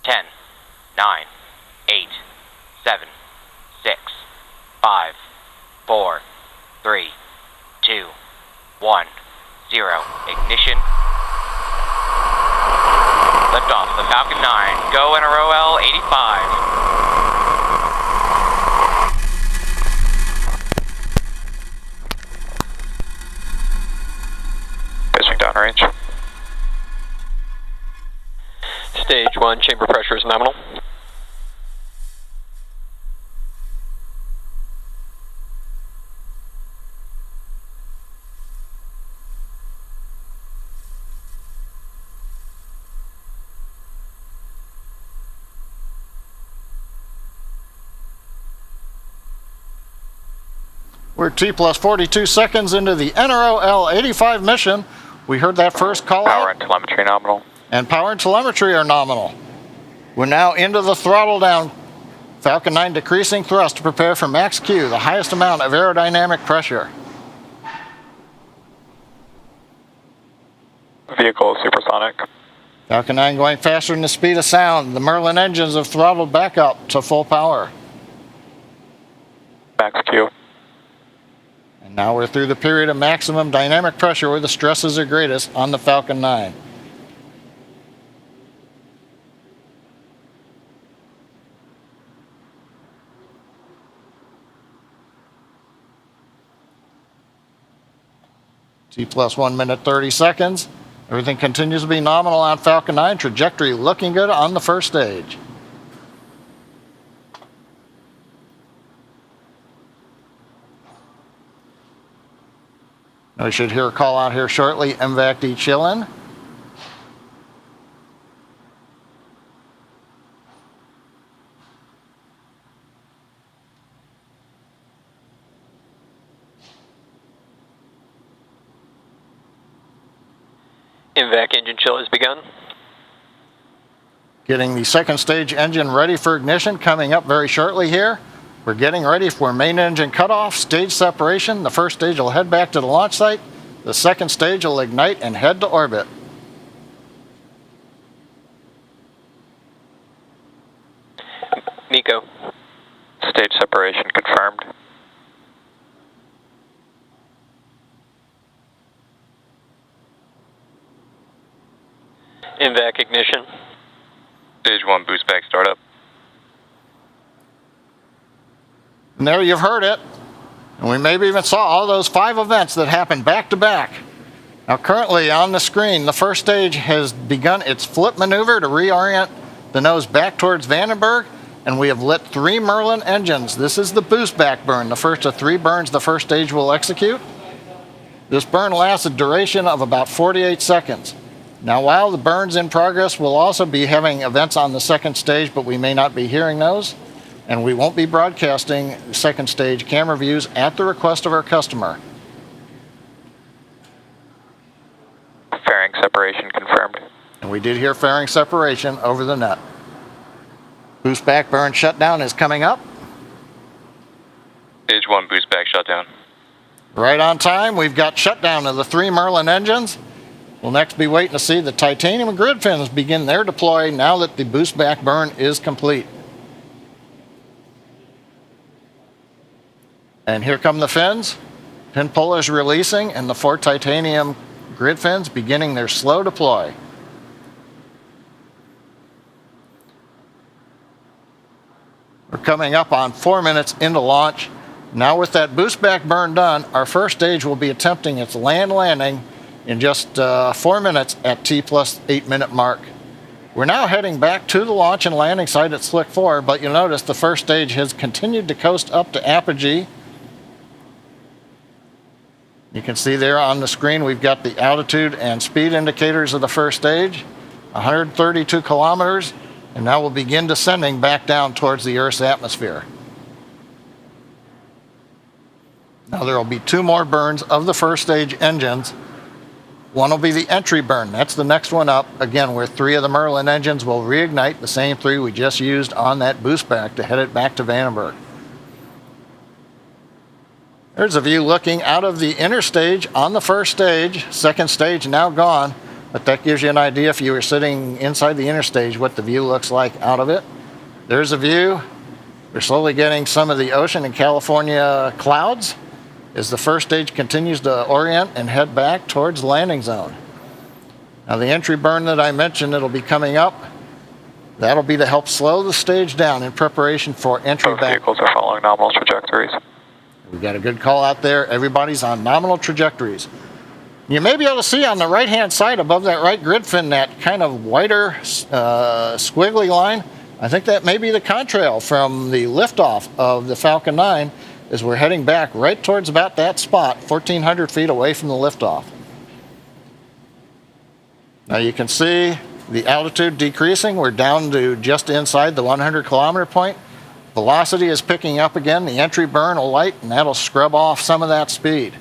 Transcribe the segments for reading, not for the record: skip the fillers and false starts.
10, 9, 8, 7, 6, 5, 4, 3, 2, 1, 0. Ignition. Liftoff of the Falcon 9. Go NROL-85. Downrange. Stage 1, chamber pressure is nominal. We're T plus 42 seconds into the NROL-85 mission. We heard that first call Power out. and telemetry nominal. And power and telemetry are nominal. We're now into the throttle down. Falcon 9 decreasing thrust to prepare for max Q, the highest amount of aerodynamic pressure. Vehicle supersonic. Falcon 9 going faster than the speed of sound. The Merlin engines have throttled back up to full power. Max Q. And now we're through the period of maximum dynamic pressure where the stresses are greatest on the Falcon 9. T plus 1 minute 30 seconds. Everything continues to be nominal on Falcon 9. Trajectory looking good on the first stage. We should hear a call out here shortly. MVAC-D chillin'. MVAC engine chill has begun. Getting the second stage engine ready for ignition coming up very shortly here. We're getting ready for main engine cutoff, stage separation. The first stage will head back to the launch site. The second stage will ignite and head to orbit. Nico. Stage separation confirmed. MVAC ignition. Stage 1 boost back startup. And there you've heard it. And we maybe even saw all those 5 events that happened back to back. Now currently on the screen, the first stage has begun its flip maneuver to reorient the nose back towards Vandenberg, and we have lit 3 Merlin engines. This is the boost back burn, the first of 3 burns the first stage will execute. This burn lasts a duration of about 48 seconds. Now while the burn's in progress, we'll also be having events on the second stage, but we may not be hearing those. And we won't be broadcasting second stage camera views at the request of our customer. Fairing separation confirmed. And we did hear fairing separation over the net. Boost back burn shutdown is coming up. Stage 1 boost back shutdown. Right on time, we've got shutdown of the 3 Merlin engines. We'll next be waiting to see the titanium grid fins begin their deploy now that the boost back burn is complete. And here come the fins. Pin pullers releasing and the 4 titanium grid fins beginning their slow deploy. We're coming up on 4 minutes into launch. Now with that boost back burn done, our first stage will be attempting its land landing in just 4 minutes at T plus 8 minute mark. We're now heading back to the launch and landing site at Slick 4, but you'll notice the first stage has continued to coast up to apogee. You can see there on the screen we've got the altitude and speed indicators of the first stage, 132 kilometers, and now we'll begin descending back down towards the Earth's atmosphere. Now there will be 2 more burns of the first stage engines. One will be the entry burn. That's the next one up. Again, where 3 of the Merlin engines will reignite, the same 3 we just used on that boost back to head it back to Vandenberg. There's a view looking out of the inner stage on the first stage. Second stage now gone. but that gives you an idea if you were sitting inside the interstage what the view looks like out of it. There's a view. We're slowly getting some of the ocean and California clouds as the first stage continues to orient and head back towards the landing zone. Now the entry burn that I mentioned, it'll be coming up. That'll be to help slow the stage down in preparation for entry Both back. vehicles are following nominal trajectories. We got a good call out there. Everybody's on nominal trajectories. You may be able to see on the right-hand side above that right grid fin that kind of whiter squiggly line. I think that may be the contrail from the liftoff of the Falcon 9 as we're heading back right towards about that spot, 1,400 feet away from the liftoff. Now you can see the altitude decreasing. We're down to just inside the 100 kilometer point. Velocity is picking up again. The entry burn will light and that'll scrub off some of that speed.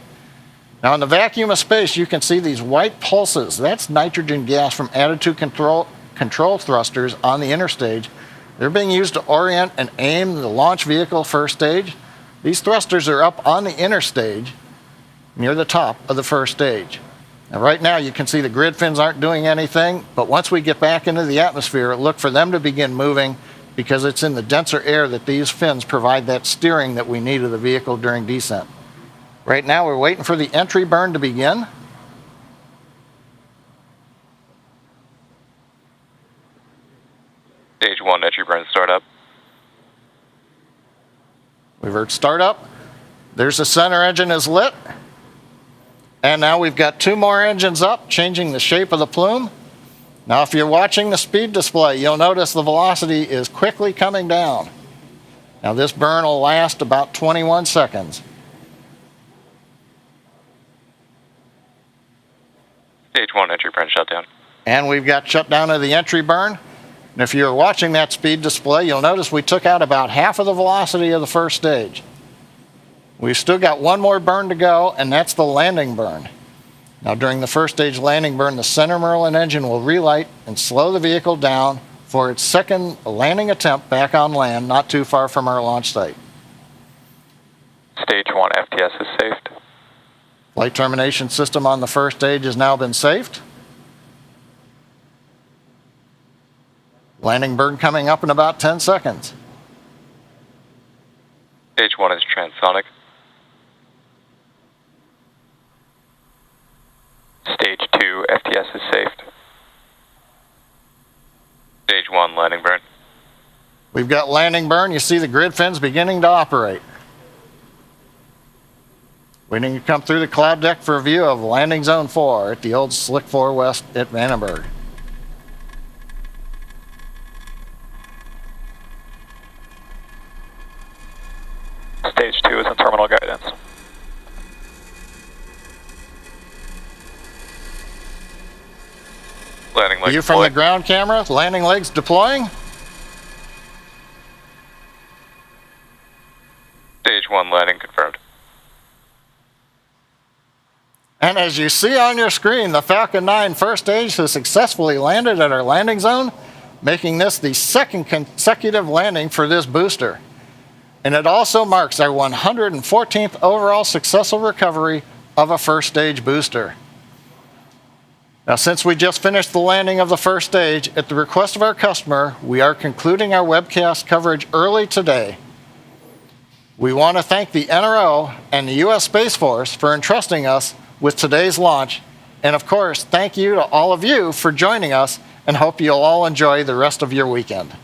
Now in the vacuum of space you can see these white pulses. That's nitrogen gas from attitude control thrusters on the interstage. They're being used to orient and aim the launch vehicle first stage. These thrusters are up on the interstage near the top of the first stage. Now right now you can see the grid fins aren't doing anything, but once we get back into the atmosphere, look for them to begin moving because it's in the denser air that these fins provide that steering that we need of the vehicle during descent. Right now we're waiting for the entry burn to begin. Stage 1 entry burn startup. We've heard startup. There's the center engine is lit. And now we've got two more engines up, changing the shape of the plume. Now if you're watching the speed display, you'll notice the velocity is quickly coming down. Now this burn will last about 21 seconds. Stage 1 entry burn shutdown. And we've got shutdown of the entry burn. And if you're watching that speed display, you'll notice we took out about half of the velocity of the first stage. We've still got one more burn to go, and that's the landing burn. Now during the first stage landing burn, the center Merlin engine will relight and slow the vehicle down for its second landing attempt back on land, not too far from our launch site. Stage 1 FTS is safed. Flight termination system on the first stage has now been safed. Landing burn coming up in about 10 seconds. Stage 1 is transonic. Stage 2 FTS is safed. Stage 1 landing burn. We've got landing burn. You see the grid fins beginning to operate. Waiting to come through the cloud deck for a view of landing zone 4 at the old Slick 4 West at Vandenberg. Stage 2 is in terminal guidance. Landing leg View from the deployed. ground camera, landing legs deploying. Stage 1 landing confirmed. And as you see on your screen, the Falcon 9 first stage has successfully landed at our landing zone, making this the second consecutive landing for this booster. And it also marks our 114th overall successful recovery of a first stage booster. Now, since we just finished the landing of the first stage, at the request of our customer, we are concluding our webcast coverage early today. We want to thank the NRO and the U.S. Space Force for entrusting us with today's launch. And of course, thank you to all of you for joining us, and hope you'll all enjoy the rest of your weekend.